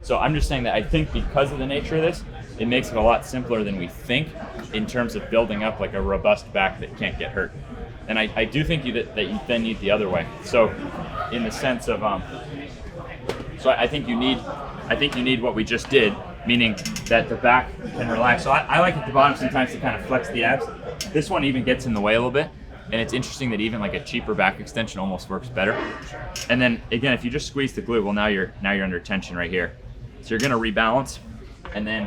So I'm just saying that I think because of the nature of this, it makes it a lot simpler than we think in terms of building up like a robust back that can't get hurt. And I do think that you then need the other way. So in the sense of, so I think you need what we just did, meaning that the back can relax. So I like at the bottom sometimes to kind of flex the abs. This one even gets in the way a little bit. And it's interesting that even like a cheaper back extension almost works better. And then again, if you just squeeze the glute, well now you're under tension right here. So you're gonna rebalance. And then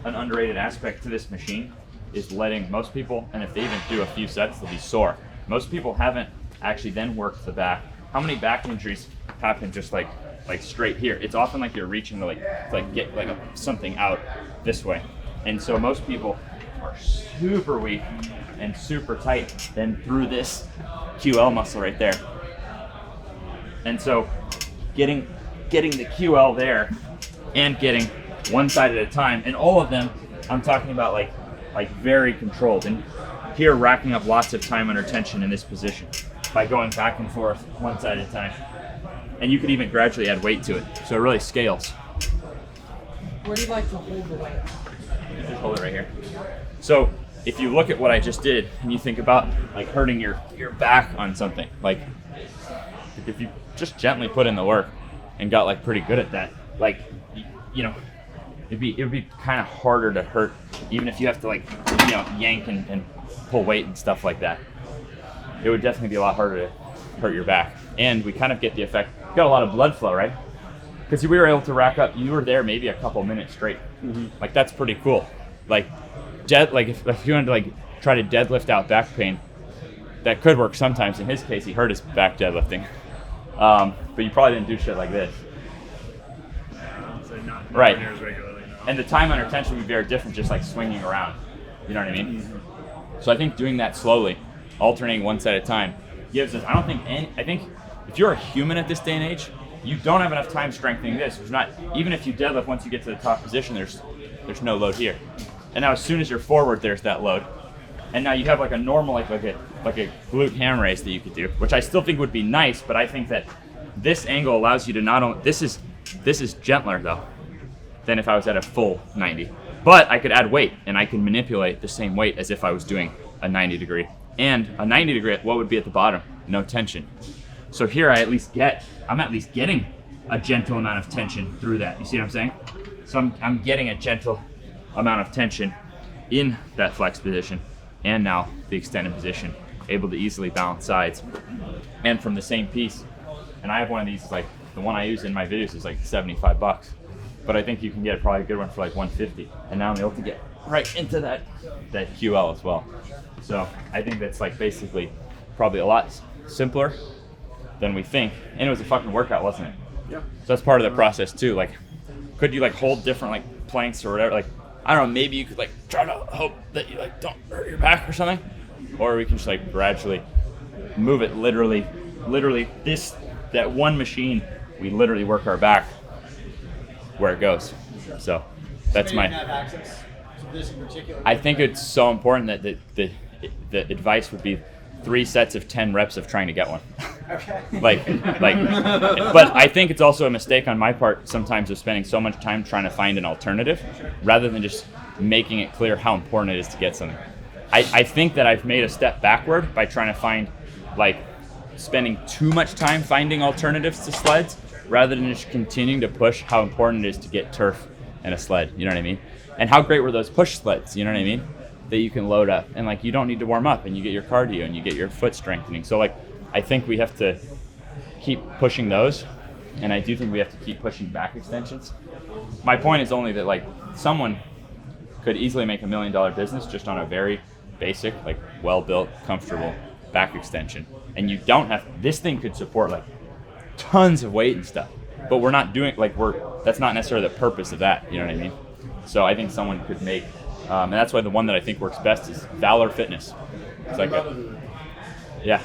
an underrated aspect to this machine is letting most people, and if they even do a few sets, they'll be sore. Most people haven't actually then worked the back. How many back injuries happen just like straight here? It's often like you're reaching to like get like something out this way. And so most people are super weak and super tight then through this QL muscle right there. And so getting the QL there and getting one side at a time, and all of them I'm talking about like very controlled, and here racking up lots of time under tension in this position by going back and forth one side at a time. And you could even gradually add weight to it, so it really scales. Where do you like to hold the weight? You just hold it right here. So if you look at what I just did and you think about like hurting your back on something, like if you just gently put in the work and got like pretty good at that, like, you know, it would be kind of harder to hurt, even if you have to like, you know, yank and pull weight and stuff like that. It would definitely be a lot harder to hurt your back. And we kind of get the effect, you got a lot of blood flow, right? Because we were able to rack up, you were there maybe a couple minutes straight. Mm-hmm. Like that's pretty cool. Like if you wanted to like try to deadlift out back pain, that could work sometimes. In his case, he hurt his back deadlifting. But you probably didn't do shit like this. So not right. As regularly, no. And the time under tension would be very different, just like swinging around. You know what I mean? Mm-hmm. So I think doing that slowly, alternating one set at a time, gives us, I think if you're a human at this day and age, you don't have enough time strengthening this. There's not, even if you deadlift, once you get to the top position, there's no load here. And now as soon as you're forward, there's that load. And now you have like a normal, like a glute ham raise that you could do, which I still think would be nice, but I think that this angle allows you to not only, this is gentler though, than if I was at a full 90. But I could add weight, and I can manipulate the same weight as if I was doing a 90 degree. And a 90 degree, what would be at the bottom? No tension. So here I'm at least getting a gentle amount of tension through that. You see what I'm saying? So I'm getting a gentle amount of tension in that flex position, and now the extended position, able to easily balance sides. And from the same piece, and I have one of these, like the one I use in my videos is like $75, but I think you can get probably a good one for like $150. And now I'm able to get right into that QL as well. So I think that's like basically probably a lot simpler than we think. And it was a fucking workout, wasn't it? Yeah. So that's part of the process too. Like, could you like hold different like planks or whatever? Like, I don't know, maybe you could like try to hope that you like don't hurt your back or something. Or we can just like gradually move it literally that one machine, we literally work our back where it goes. So that's my, have access to this in particular. I think it's so important that the advice would be 3 sets of 10 reps of trying to get one. Okay. like, but I think it's also a mistake on my part sometimes of spending so much time trying to find an alternative rather than just making it clear how important it is to get something. I think that I've made a step backward by trying to find, like, spending too much time finding alternatives to sleds rather than just continuing to push how important it is to get turf and a sled, you know what I mean? And how great were those push sleds, you know what I mean? That you can load up and like you don't need to warm up and you get your cardio and you get your foot strengthening. So like I think we have to keep pushing those, and I do think we have to keep pushing back extensions. My point is only that like someone could easily make $1 million business just on a very basic, like well-built, comfortable back extension. And you don't have, this thing could support like tons of weight and stuff, but we're not doing, like that's not necessarily the purpose of that, you know what I mean? So I think someone could make, and that's why the one that I think works best is Valor Fitness. It's like yeah.